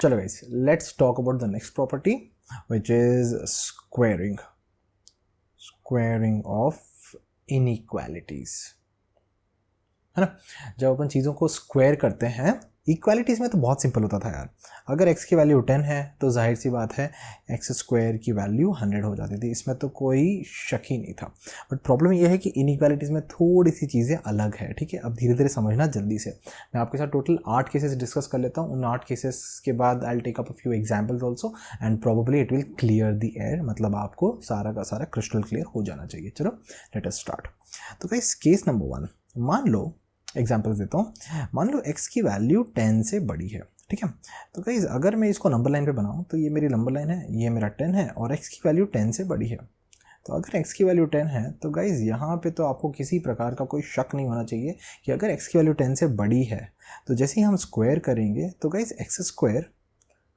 चलो guys, let's talk about the next property which is squaring of inequalities, है ना। जब अपन चीज़ों को स्क्वायर करते हैं इक्वालिटीज़ में तो बहुत सिंपल होता था यार। अगर x की वैल्यू 10 है तो जाहिर सी बात है x स्क्वायर की वैल्यू 100 हो जाती थी, इसमें तो कोई शक ही नहीं था। बट प्रॉब्लम यह है कि इनइक्वालिटीज़ में थोड़ी सी चीज़ें अलग है, ठीक है। अब धीरे धीरे समझना जल्दी से। मैं आपके साथ टोटल 8 केसेस डिस्कस कर लेता हूँ। उन 8 केसेस के बाद I will take up a few examples also and probably it will clear the air, मतलब आपको सारा का सारा क्रिस्टल क्लियर हो जाना चाहिए। चलो लेट अस स्टार्ट। तो गाइस केस नंबर 1, मान लो, एग्जाम्पल देता हूँ, मान लो x की वैल्यू 10 से बड़ी है, ठीक है। तो गाइस अगर मैं इसको नंबर लाइन पे बनाऊँ तो ये मेरी नंबर लाइन है, ये मेरा 10 है और x की वैल्यू 10 से बड़ी है। तो अगर x की वैल्यू 10 है तो गाइस यहाँ पे तो आपको किसी प्रकार का कोई शक नहीं होना चाहिए कि अगर x की वैल्यू 10 से बड़ी है तो जैसे ही हम स्क्वायर करेंगे तो गाइस x स्क्वायर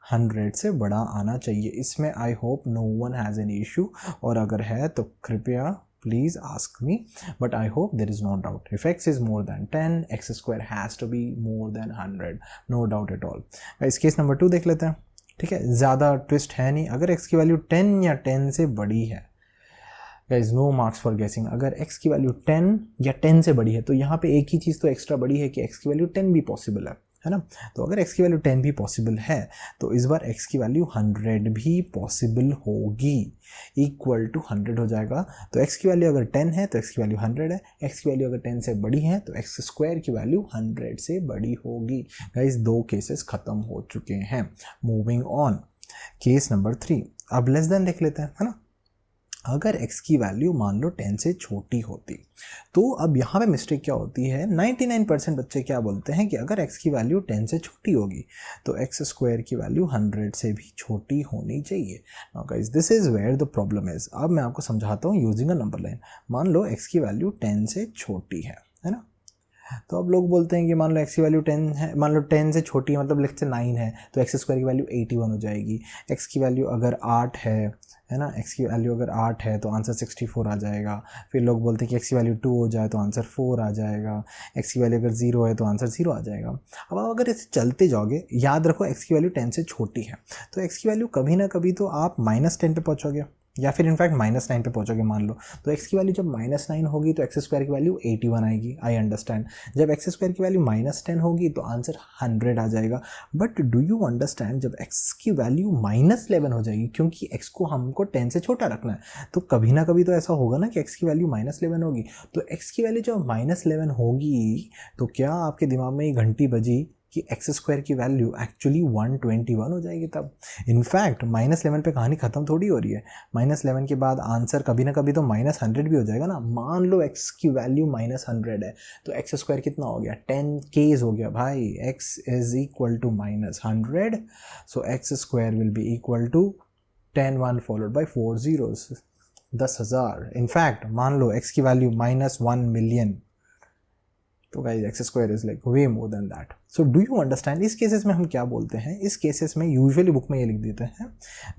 100 से बड़ा आना चाहिए। इसमें I hope no one has any issue, और अगर है तो कृपया please ask me, but I hope there is no doubt. If x is more than 10, x square has to be more than 100, no doubt at all. इस case number 2 देख लेते हैं, ठीक है। ज़्यादा ट्विस्ट है नहीं। अगर x की वैल्यू 10 या 10 से बड़ी है, गाइस नो मार्क्स फॉर गेसिंग, अगर x की वैल्यू 10 या 10 से बड़ी है तो यहाँ पे एक ही चीज़ तो एक्स्ट्रा बड़ी है कि x की वैल्यू 10 भी पॉसिबल है ना। तो अगर x की वैल्यू 10 भी पॉसिबल है तो इस बार x की वैल्यू 100 भी पॉसिबल होगी, इक्वल टू 100 हो जाएगा। तो x की वैल्यू अगर 10 है तो x की वैल्यू 100 है, x की वैल्यू अगर 10 से बड़ी है तो x स्क्वायर की वैल्यू 100 से बड़ी होगी। गाइस 2 केसेस खत्म हो चुके हैं। Moving on, case number 3। अब लेस देन देख लेते हैं, है ना। अगर x की वैल्यू मान लो 10 से छोटी होती तो अब यहाँ पे मिस्टेक क्या होती है, 99% बच्चे क्या बोलते हैं कि अगर x की वैल्यू 10 से छोटी होगी तो x स्क्वायर की वैल्यू 100 से भी छोटी होनी चाहिए। Now guys this is where the problem is. अब मैं आपको समझाता हूँ यूजिंग अ नंबर लाइन। मान लो x की वैल्यू 10 से छोटी है ना। तो अब लोग बोलते हैं कि मान लो x की वैल्यू 10 है, मान लो 10 से छोटी है मतलब लेट्स से 9 है तो x स्क्वायर की वैल्यू 81 हो जाएगी। x की वैल्यू अगर 8 है ना, x की वैल्यू अगर 8 है तो आंसर 64 आ जाएगा। फिर लोग बोलते हैं कि x की वैल्यू 2 हो जाए तो आंसर 4 आ जाएगा, x की वैल्यू अगर 0 है तो आंसर 0 आ जाएगा। अब आप अगर इसे चलते जाओगे, याद रखो x की वैल्यू 10 से छोटी है तो x की वैल्यू कभी ना कभी तो आप -10 पे पहुँचोगे या फिर इनफैक्ट -9 पे पहुँचोगे मान लो। तो x की वैल्यू जब -9 होगी तो x स्क्वायर की वैल्यू 81 आएगी, आई अंडरस्टैंड। जब x स्क्वायर की वैल्यू -10 होगी तो आंसर 100 आ जाएगा। बट डू यू अंडरस्टैंड, जब x की वैल्यू -11 हो जाएगी, क्योंकि x को हमको 10 से छोटा रखना है, तो कभी ना कभी तो ऐसा होगा ना कि x की वैल्यू -11 होगी। तो x की वैल्यू जब -11 होगी तो क्या आपके दिमाग में ये घंटी बजी कि x स्क्वायर की वैल्यू एक्चुअली 121 हो जाएगी तब। इनफैक्ट -11 पे कहानी ख़त्म थोड़ी हो रही है। -11 के बाद आंसर कभी ना कभी तो -100 भी हो जाएगा ना। मान लो x की वैल्यू -100 है तो x स्क्वायर कितना हो गया, 10Ks हो गया भाई। x is equal to -100, so x square will be equal to 10 1 followed by 4 zeros, 10,000। In fact मान लो x की वैल्यू -1 million, तो guys x square is like way more than that. So do you understand, इस cases में हम क्या बोलते हैं, इस केसेस में यूजुअली बुक में ये लिख देते हैं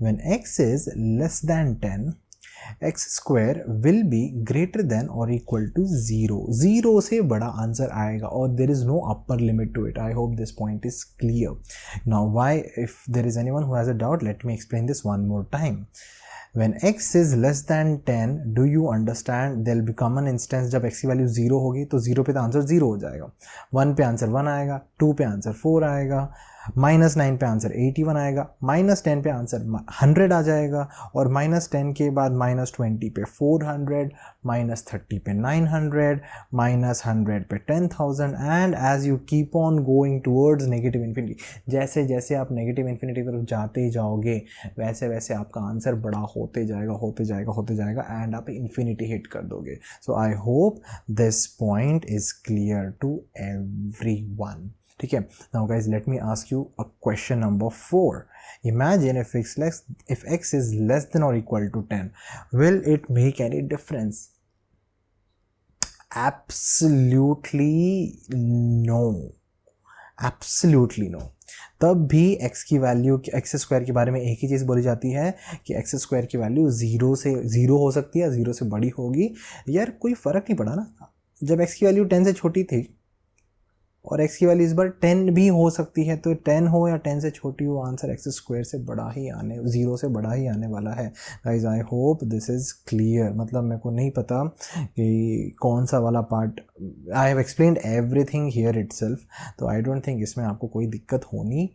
when x is less than 10 x square will be greater than और इक्वल टू 0। 0 से बड़ा आंसर आएगा और there is no upper limit to it. I hope this point is clear. Now why, if there is anyone who has a doubt, let me explain this one more time. When x is less than 10, do you understand, there will be common instance जब x की value 0 होगी तो 0 पे तो answer 0 हो जाएगा, 1 पे answer 1 आएगा, 2 पे आंसर 4 आएगा, -9 पे आंसर 81 आएगा, -10 पे आंसर 100 आ जाएगा, और -10 के बाद -20 पे 400, -30 पे 900, -100 पे 10,000, and as you keep on going towards negative infinity. जैसे जैसे आप नेगेटिव इन्फिनिटी की तरफ जाते जाओगे वैसे वैसे आपका आंसर बड़ा होते जाएगा होते जाएगा होते जाएगा एंड आप इन्फिनिटी हिट कर दोगे। So I hope this point is clear to everyone. ठीक है, now guys let me ask you a question number 4. Imagine if x is less than or equal to 10, will it make any difference? Absolutely no. Absolutely no. तब भी x की value, x square के बारे में एक ही चीज़ बोली जाती है कि x स्क्वायर की वैल्यू 0 हो सकती है, 0 से बड़ी होगी। यार कोई फ़र्क नहीं पड़ा ना, जब x की वैल्यू 10 से छोटी थी और x की वैल्यू इस बार 10 भी हो सकती है, तो 10 हो या 10 से छोटी हो, आंसर x स्क्वायर से बड़ा ही आने, 0 से बड़ा ही आने वाला है। Guys I hope this is clear. मतलब मेरे को नहीं पता कि कौन सा वाला part, I have explained everything here itself, तो आई डोंट थिंक इसमें आपको कोई दिक्कत होनी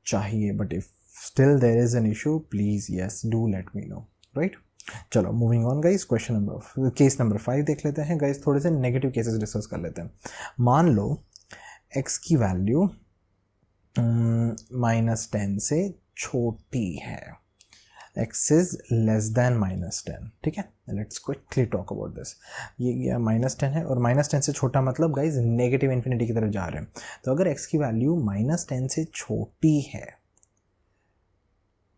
चाहिए, but if still there is an issue please yes do let me know, right. चलो moving on guys, case number 5 देख लेते हैं गाइस। थोड़े से नेगेटिव केसेस डिस्कस कर लेते हैं। मान लो x की वैल्यू -10 से छोटी है, x इज लेस देन -10, ठीक है। Let's quickly talk about this. ये -10 है और -10 से छोटा मतलब गाइज नेगेटिव इन्फिनिटी की तरफ जा रहे हैं। तो अगर x की वैल्यू -10 से छोटी है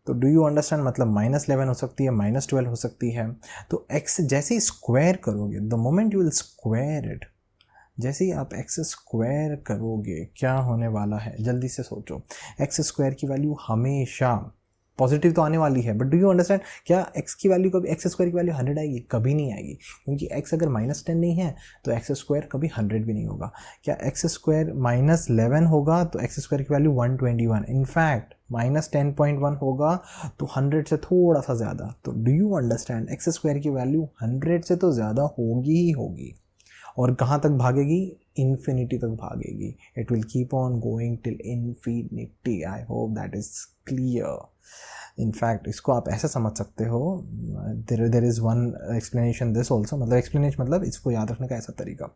तो डू यू अंडरस्टैंड, मतलब -11 हो सकती है, -12 हो सकती है। तो x जैसे ही स्क्वायर करोगे, the moment you will square it, जैसे ही आप x स्क्वायर करोगे क्या होने वाला है, जल्दी से सोचो। x स्क्वायर की वैल्यू हमेशा पॉजिटिव तो आने वाली है, बट डू यू अंडरस्टैंड, क्या x की वैल्यू कभी, x स्क्वायर की वैल्यू 100 आएगी? कभी नहीं आएगी, क्योंकि x अगर -10 नहीं है तो x स्क्वायर कभी 100 भी नहीं होगा। क्या x स्क्वायर -11 होगा तो x स्क्वायर की वैल्यू 121, इनफैक्ट -10.1 होगा तो 100 से थोड़ा सा ज़्यादा। तो do you understand, x square की वैल्यू 100 से तो ज़्यादा होगी ही होगी, और कहाँ तक भागेगी, इन्फिनिटी तक भागेगी। It will keep on going till infinity. I hope that is clear. In fact इसको आप ऐसा समझ सकते हो, there is one explanation this also, मतलब एक्सप्लेनेशन मतलब इसको याद रखने का ऐसा तरीका,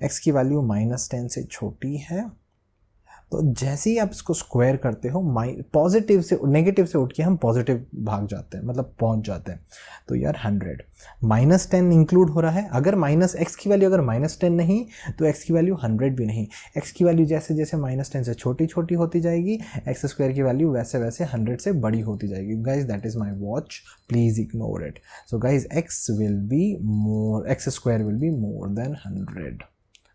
x की वैल्यू -10 से छोटी है तो जैसे ही आप इसको स्क्वायर करते हो, पॉजिटिव से नेगेटिव से उठ के हम पॉजिटिव भाग जाते हैं, मतलब पहुंच जाते हैं। तो यार 100 -10 इंक्लूड हो रहा है। अगर x की वैल्यू अगर -10 नहीं तो x की वैल्यू 100 भी नहीं। x की वैल्यू जैसे जैसे -10 से छोटी छोटी होती जाएगी, x स्क्वायर की वैल्यू वैसे वैसे 100 से बड़ी होती जाएगी। Guys that is my watch, please ignore it. So guys x square will be more than 100।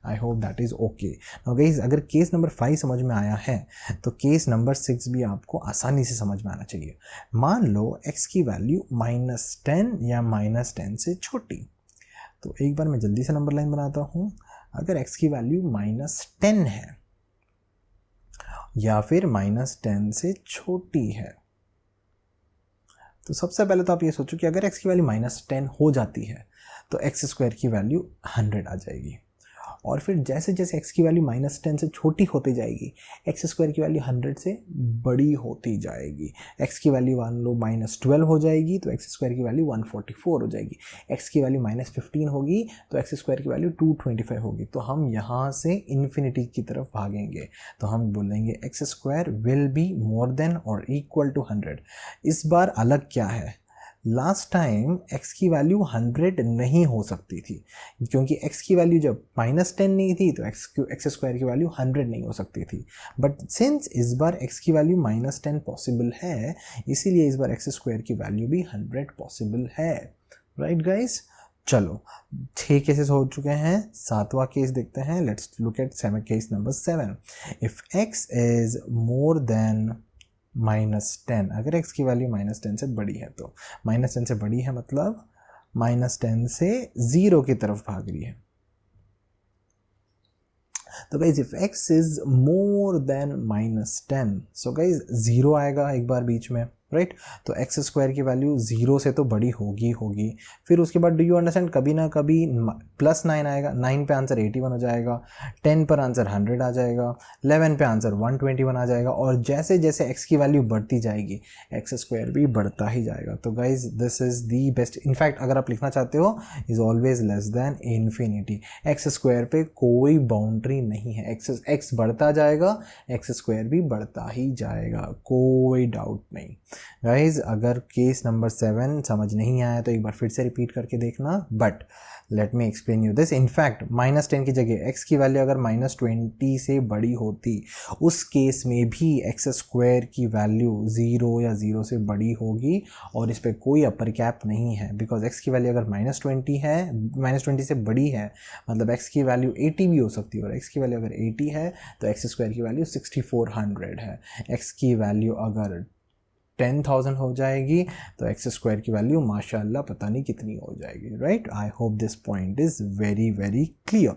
I hope that is okay. Now guys, अगर केस नंबर 5 समझ में आया है तो केस नंबर 6 भी आपको आसानी से समझ में आना चाहिए। मान लो x की वैल्यू -10 या -10 से छोटी, तो एक बार मैं जल्दी से नंबर लाइन बनाता हूँ। अगर x की वैल्यू -10 है या फिर -10 से छोटी है, तो सबसे पहले तो आप ये सोचो कि अगर x की वैल्यू -10 हो जाती है तो x स्क्वायर की वैल्यू 100 आ जाएगी, और फिर जैसे जैसे x की वैल्यू -10 से छोटी होती जाएगी, x स्क्वायर की वैल्यू 100 से बड़ी होती जाएगी। x की वैल्यू मान लो -12 हो जाएगी तो x स्क्वायर की वैल्यू 144 हो जाएगी। x की वैल्यू -15 होगी तो x स्क्वायर की वैल्यू 225 होगी। तो हम यहाँ से इन्फिनिटी की तरफ भागेंगे, तो हम बोलेंगे x square will be more than और इक्वल टू 100। इस बार अलग क्या है, लास्ट टाइम x की वैल्यू 100 नहीं हो सकती थी, क्योंकि x की वैल्यू जब -10 नहीं थी तो x स्क्वायर की वैल्यू 100 नहीं हो सकती थी। बट सिंस इस बार x की वैल्यू -10 पॉसिबल है, इसीलिए इस बार x स्क्वायर की वैल्यू भी 100 पॉसिबल है। राइट गाइस, चलो 6 केसेस हो चुके हैं, 7वां केस देखते हैं। Let's look at case number 7। If x is more than -10, अगर x की वैल्यू -10 से बड़ी है, तो -10 से बड़ी है मतलब -10 से 0 की तरफ भाग रही है। तो guys if x is more than -10, so guys 0 आएगा एक बार बीच में, राइट। तो x स्क्वायर की वैल्यू 0 से तो बड़ी होगी। फिर उसके बाद डू यू अंडरस्टैंड, कभी ना कभी +9 आएगा, 9 पे आंसर 81 हो जाएगा, 10 पर आंसर 100 आ जाएगा, 11 पे आंसर 121 आ जाएगा, और जैसे जैसे x की वैल्यू बढ़ती जाएगी x स्क्वायर भी बढ़ता ही जाएगा। तो guys this is the best. In fact अगर आप लिखना चाहते हो, is always less than infinity. x square पे कोई बाउंड्री नहीं है, x बढ़ता जाएगा, x स्क्वायर भी बढ़ता ही जाएगा, कोई डाउट नहीं। गाइज अगर केस नंबर 7 समझ नहीं आया तो एक बार फिर से रिपीट करके देखना, but let me explain you this. In fact -10 की जगह x की वैल्यू अगर -20 से बड़ी होती, उस केस में भी x स्क्वायर की वैल्यू 0 या 0 से बड़ी होगी, और इस पर कोई अपर कैप नहीं है, बिकॉज x की वैल्यू अगर -20 है, -20 से बड़ी है, मतलब x की वैल्यू 80 भी हो सकती है, और x की वैल्यू अगर 80 है तो x स्क्वायर की वैल्यू 6400 है। x की वैल्यू अगर 10,000 हो जाएगी तो x स्क्वायर की वैल्यू माशाल्लाह पता नहीं कितनी हो जाएगी, right. I hope this point is very very clear.